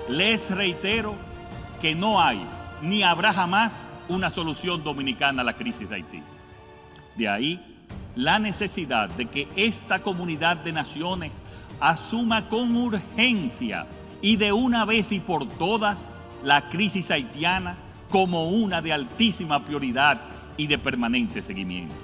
Les reitero que no hay ni habrá jamás una solución dominicana a la crisis de Haití. De ahí la necesidad de que esta comunidad de naciones asuma con urgencia y de una vez y por todas la crisis haitiana como una de altísima prioridad y de permanente seguimiento.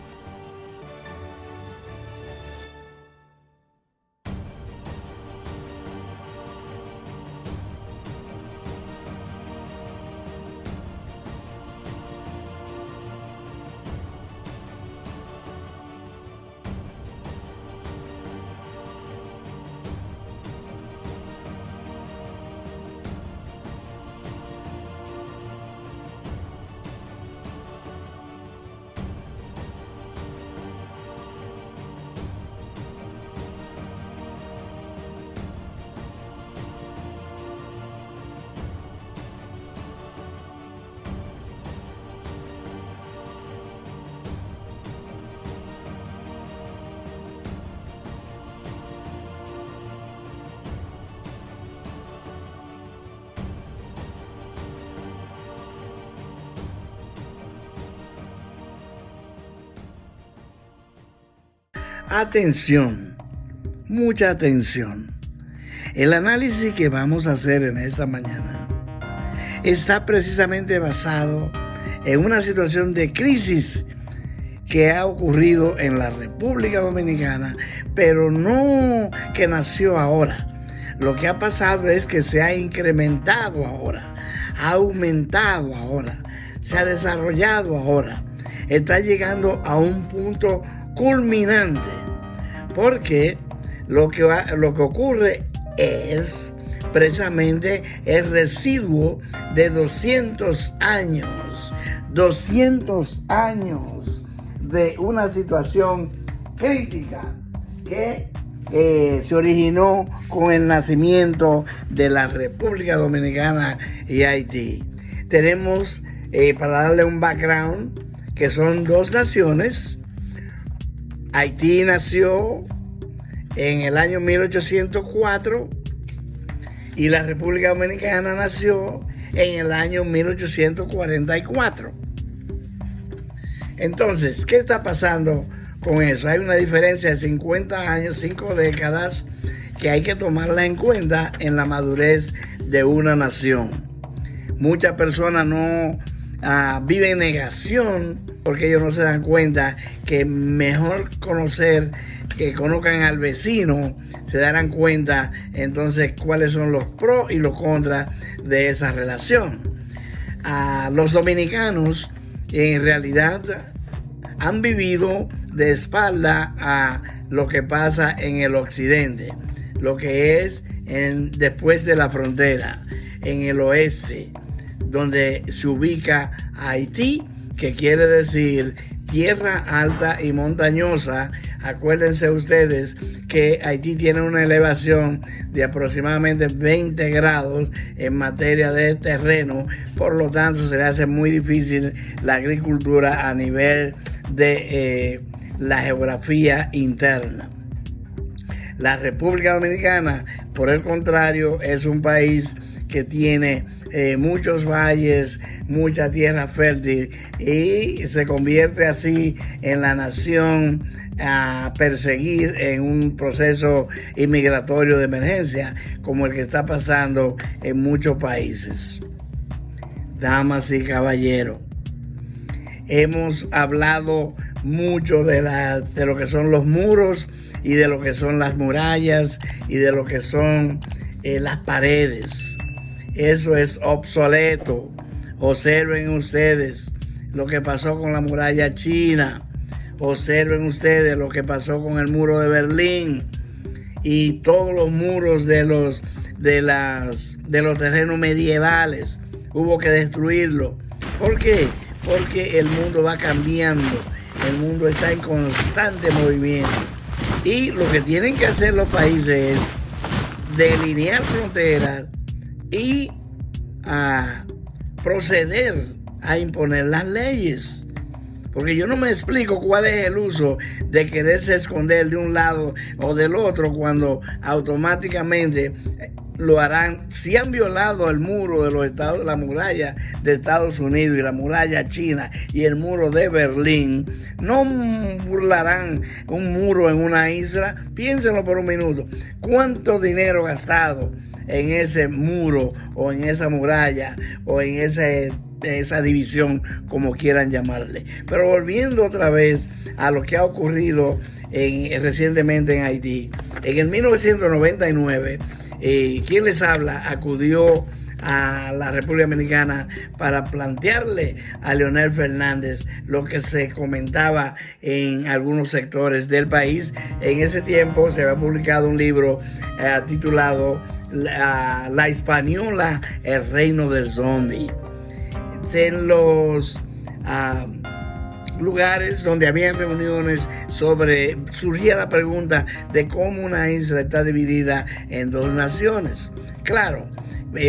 Atención, mucha atención. El análisis que vamos a hacer en esta mañana está precisamente basado en una situación de crisis que ha ocurrido en la República Dominicana, pero no que nació ahora. Lo que ha pasado es que se ha incrementado ahora, ha aumentado ahora, se ha desarrollado ahora, está llegando a un punto culminante, porque lo que ocurre es precisamente el residuo de 200 años de una situación crítica que se originó con el nacimiento de la República Dominicana y Haití. Tenemos, para darle un background, que son dos naciones. Haití nació en el año 1804 y la República Dominicana nació en el año 1844. Entonces, ¿qué está pasando con eso? Hay una diferencia de 50 años, 5 décadas, que hay que tomarla en cuenta en la madurez de una nación. Muchas personas no viven en negación porque ellos no se dan cuenta que mejor que conozcan al vecino, se darán cuenta entonces cuáles son los pros y los contras de esa relación. Los dominicanos en realidad han vivido de espalda a lo que pasa en el occidente, lo que es después de la frontera, en el oeste, donde se ubica Haití, que quiere decir tierra alta y montañosa. Acuérdense ustedes que Haití tiene una elevación de aproximadamente 20 grados en materia de terreno, por lo tanto se le hace muy difícil la agricultura a nivel de la geografía interna. La República Dominicana, por el contrario, es un país que tiene muchos valles, mucha tierra fértil, y se convierte así en la nación a perseguir en un proceso inmigratorio de emergencia como el que está pasando en muchos países. Damas y caballeros, hemos hablado mucho de lo que son los muros y de lo que son las murallas y de lo que son las paredes. Eso es obsoleto. Observen ustedes lo que pasó con la muralla china. Observen ustedes lo que pasó con el muro de Berlín y todos los muros de los terrenos medievales. Hubo que destruirlo. ¿Por qué? Porque el mundo va cambiando. El mundo está en constante movimiento. Y lo que tienen que hacer los países es delinear fronteras y proceder a imponer las leyes. Porque yo no me explico cuál es el uso de quererse esconder de un lado o del otro cuando automáticamente lo harán. Si han violado el muro de los Estados, la muralla de Estados Unidos y la muralla china y el muro de Berlín, no burlarán un muro en una isla. Piénsenlo por un minuto. ¿Cuánto dinero gastado en ese muro o en esa muralla o en esa división, como quieran llamarle? Pero volviendo otra vez a lo que ha ocurrido recientemente en Haití. En el 1999, quien les habla acudió a la República Dominicana para plantearle a Leonel Fernández lo que se comentaba en algunos sectores del país. En ese tiempo se había publicado un libro titulado La Hispaniola, el reino del zombie. En los lugares donde había reuniones surgía la pregunta de cómo una isla está dividida en dos naciones. Claro,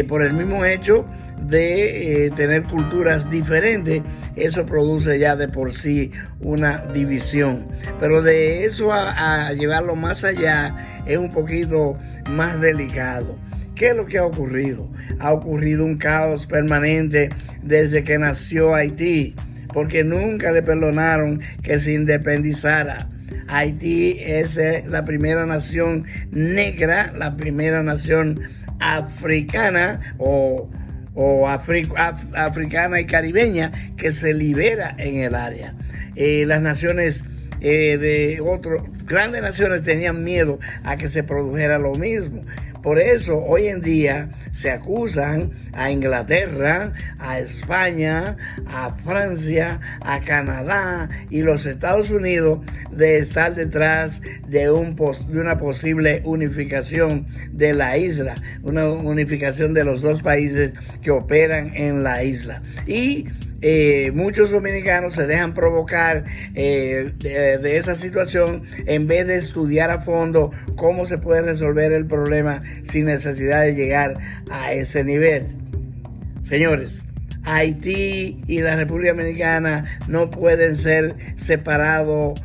por el mismo hecho de tener culturas diferentes, eso produce ya de por sí una división. Pero de eso a llevarlo más allá es un poquito más delicado. ¿Qué es lo que ha ocurrido? Ha ocurrido un caos permanente desde que nació Haití, porque nunca le perdonaron que se independizara. Haití es la primera nación negra, la primera nación africana africana y caribeña que se libera en el área. Las naciones de otras grandes naciones tenían miedo a que se produjera lo mismo. Por eso hoy en día se acusan a Inglaterra, a España, a Francia, a Canadá y los Estados Unidos de estar detrás de una posible unificación de la isla, una unificación de los dos países que operan en la isla. Y muchos dominicanos se dejan provocar de esa situación en vez de estudiar a fondo cómo se puede resolver el problema sin necesidad de llegar a ese nivel. Señores, Haití y la República Dominicana no pueden ser separados,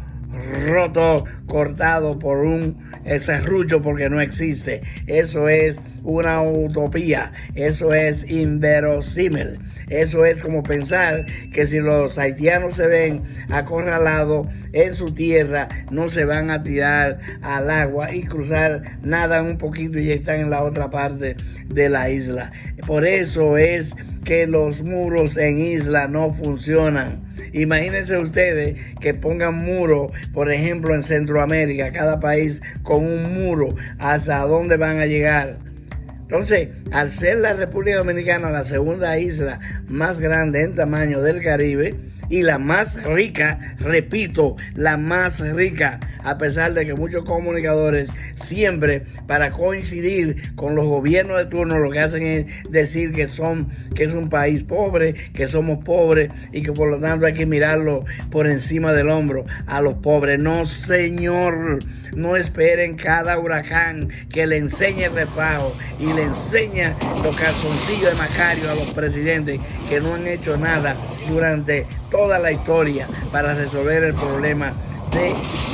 rotos, cortados por un serrucho, porque no existe. Eso es una utopía, eso es inverosímil. Eso es como pensar que si los haitianos se ven acorralados en su tierra, no se van a tirar al agua y cruzar, nadan un poquito y ya están en la otra parte de la isla. Por eso es que los muros en isla no funcionan. Imagínense ustedes que pongan muros, por ejemplo, en Centroamérica, cada país con un muro, ¿hasta dónde van a llegar? Entonces, al ser la República Dominicana la segunda isla más grande en tamaño del Caribe y la más rica, repito, la más rica, a pesar de que muchos comunicadores siempre, para coincidir con los gobiernos de turno, lo que hacen es decir que es un país pobre, que somos pobres y que por lo tanto hay que mirarlo por encima del hombro a los pobres. No, señor, no esperen cada huracán que le enseñe el refajo y le enseña los calzoncillos de Macario a los presidentes que no han hecho nada durante toda la historia para resolver el problema de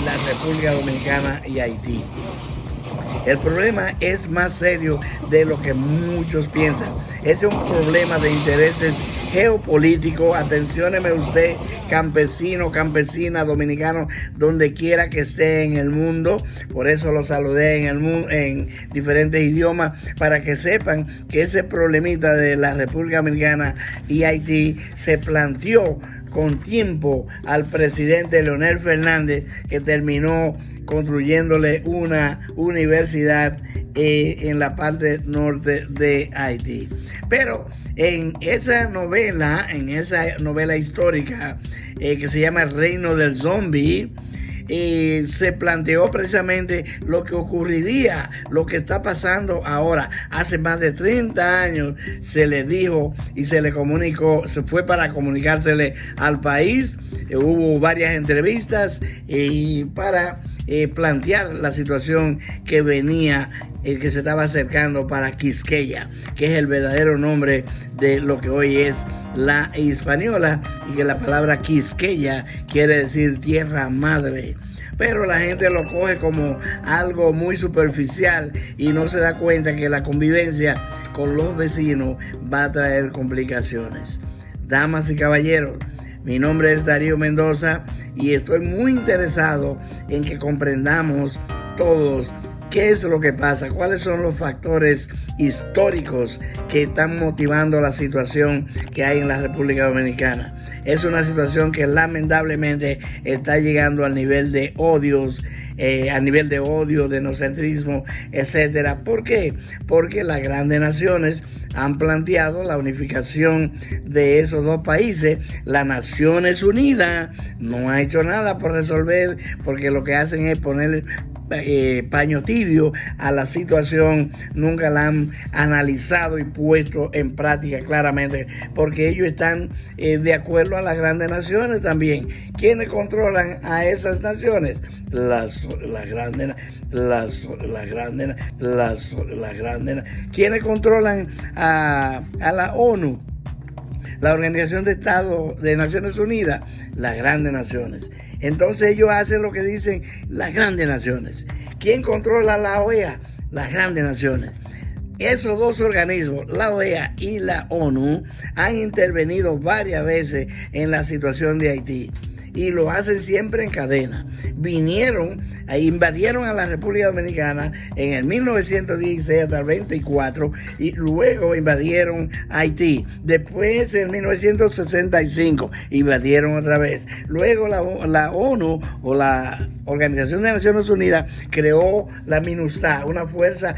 la República Dominicana y Haití. El problema es más serio de lo que muchos piensan. Es un problema de intereses geopolíticos. Atencióneme usted, campesino, campesina, dominicano, donde quiera que esté en el mundo. Por eso lo saludé en diferentes idiomas, para que sepan que ese problemita de la República Dominicana y Haití se planteó con tiempo al presidente Leonel Fernández, que terminó construyéndole una universidad en la parte norte de Haití. Pero en esa novela histórica que se llama El Reino del Zombie, se planteó precisamente lo que ocurriría, lo que está pasando ahora. Hace más de 30 años se le dijo y se le comunicó, se fue para comunicársele al país. Hubo varias entrevistas y para plantear la situación que venía, que se estaba acercando para Quisqueya, que es el verdadero nombre de lo que hoy es la Hispaniola, y que la palabra Quisqueya quiere decir tierra madre. Pero la gente lo coge como algo muy superficial y no se da cuenta que la convivencia con los vecinos va a traer complicaciones. Damas y caballeros, mi nombre es Darío Mendoza y estoy muy interesado en que comprendamos todos qué es lo que pasa, cuáles son los factores históricos que están motivando la situación que hay en la República Dominicana. Es una situación que lamentablemente está llegando al nivel de odios, a nivel de odio, de etnocentrismo, etcétera. ¿Por qué? Porque las grandes naciones han planteado la unificación de esos dos países. Las Naciones Unidas no ha hecho nada por resolver, porque lo que hacen es poner paño tibio a la situación. Nunca la han analizado y puesto en práctica claramente, porque ellos están de acuerdo a las grandes naciones también. ¿Quiénes controlan a esas naciones? Las grandes. ¿Quiénes controlan a la ONU? La Organización de Estados de Naciones Unidas, las grandes naciones. Entonces ellos hacen lo que dicen las grandes naciones. ¿Quién controla la OEA? Las grandes naciones. Esos dos organismos, la OEA y la ONU, han intervenido varias veces en la situación de Haití. Y lo hacen siempre en cadena. Vinieron, invadieron a la República Dominicana en el 1916 hasta el 24 y luego invadieron Haití. Después en 1965 invadieron otra vez. Luego la ONU o la Organización de Naciones Unidas creó la MINUSTAH, una fuerza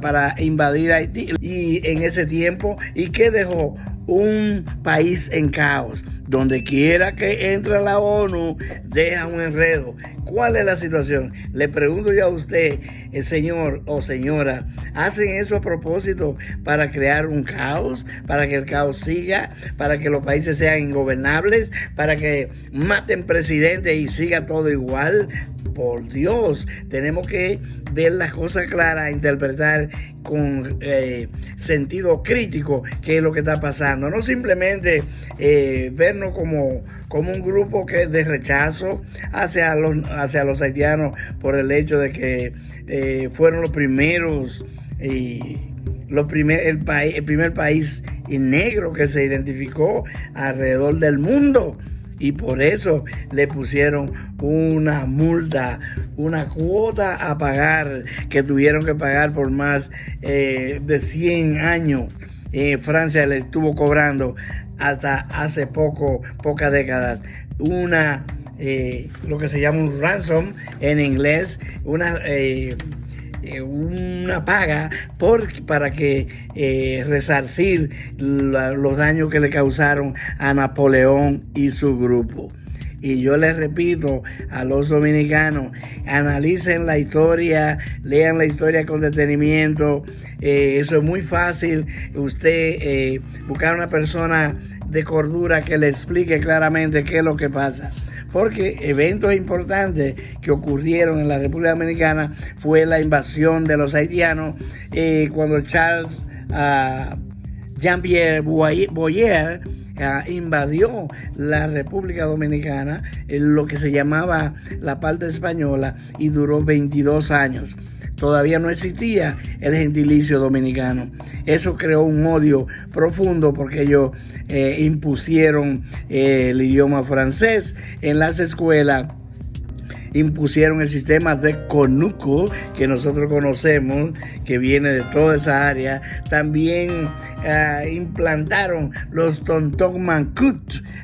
para invadir Haití. Y en ese tiempo, ¿y qué dejó? Un país en caos. Donde quiera que entre la ONU, deja un enredo. ¿Cuál es la situación? Le pregunto yo a usted, señor o señora, ¿hacen eso a propósito para crear un caos? ¿Para que el caos siga? ¿Para que los países sean ingobernables? ¿Para que maten presidentes y siga todo igual? Por Dios, tenemos que ver las cosas claras, interpretar con sentido crítico qué es lo que está pasando. No simplemente vernos como un grupo que es de rechazo hacia los haitianos por el hecho de que fueron los primeros, el primer país negro que se identificó alrededor del mundo. Y por eso le pusieron una multa, una cuota a pagar, que tuvieron que pagar por más de 100 años. Francia le estuvo cobrando hasta hace pocas décadas lo que se llama un ransom en inglés, una paga para que resarcir los daños que le causaron a Napoleón y su grupo. Y yo les repito a los dominicanos, analicen la historia, lean la historia con detenimiento. Eso es muy fácil. Usted buscar una persona de cordura que le explique claramente qué es lo que pasa. Porque eventos importantes que ocurrieron en la República Dominicana fue la invasión de los haitianos, cuando Charles Jean-Pierre Boyer invadió la República Dominicana, lo que se llamaba la parte española, y duró 22 años. Todavía no existía el gentilicio dominicano. Eso creó un odio profundo porque ellos impusieron el idioma francés en las escuelas. Impusieron el sistema de conuco que nosotros conocemos, que viene de toda esa área. También implantaron los tontón mancut,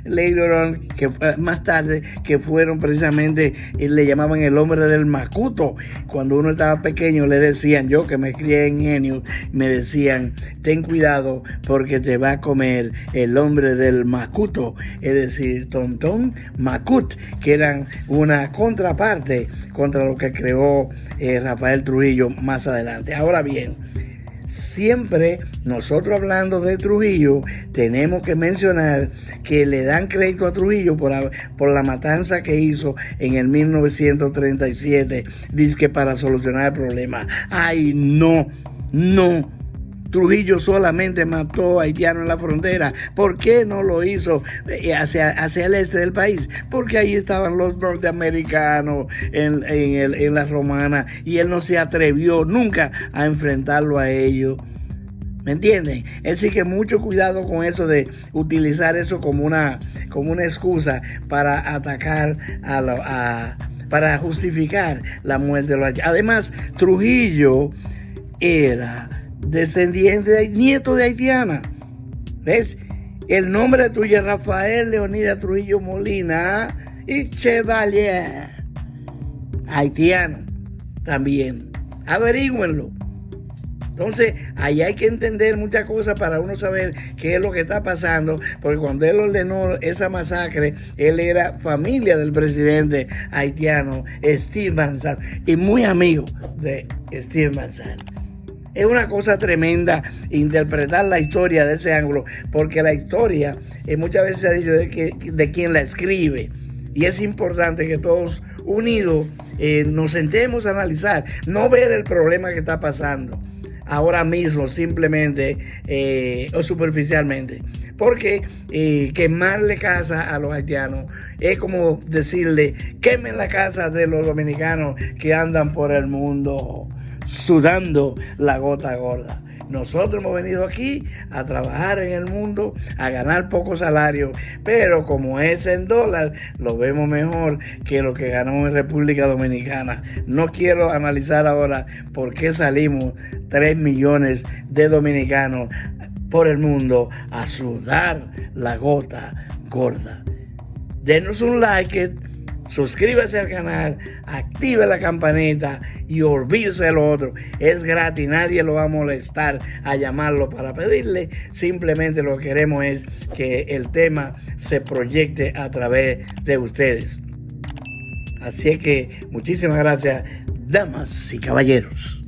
later on, que más tarde, que fueron precisamente, le llamaban el hombre del macuto. Cuando uno estaba pequeño le decían, yo que me crié en Genio, me decían, ten cuidado porque te va a comer el hombre del macuto, es decir, tontón macut, que eran una contraparte contra lo que creó Rafael Trujillo más adelante. Ahora bien, siempre nosotros hablando de Trujillo, tenemos que mencionar que le dan crédito a Trujillo por la matanza que hizo en el 1937, dizque para solucionar el problema. ¡Ay, no! Trujillo solamente mató a haitianos en la frontera. ¿Por qué no lo hizo hacia el este del país? Porque ahí estaban los norteamericanos en la Romana y él no se atrevió nunca a enfrentarlo a ellos. ¿Me entienden? Es decir, que mucho cuidado con eso de utilizar eso como una excusa para atacar para justificar la muerte de los haitianos. Además, Trujillo era descendiente, nieto de haitiana. ¿Ves? El nombre tuyo es Rafael Leonidas Trujillo Molina y Chevalier, haitiano también. Averígüenlo. Entonces, ahí hay que entender muchas cosas para uno saber qué es lo que está pasando, porque cuando él ordenó esa masacre, él era familia del presidente haitiano Steve Van Zandt y muy amigo de Steve Van Zandt. Es una cosa tremenda interpretar la historia de ese ángulo, porque la historia muchas veces se ha dicho de quien la escribe, y es importante que todos unidos nos sentemos a analizar, no ver el problema que está pasando ahora mismo simplemente o superficialmente, porque quemarle casa a los haitianos es como decirle quemen la casa de los dominicanos que andan por el mundo sudando la gota gorda. Nosotros hemos venido aquí a trabajar en el mundo, a ganar poco salario, pero como es en dólar, lo vemos mejor que lo que ganamos en República Dominicana. No quiero analizar ahora por qué salimos 3 millones de dominicanos por el mundo a sudar la gota gorda. Denos un like, suscríbase al canal, active la campanita y olvídese de lo otro. Es gratis, nadie lo va a molestar a llamarlo para pedirle. Simplemente lo que queremos es que el tema se proyecte a través de ustedes. Así es que muchísimas gracias, damas y caballeros.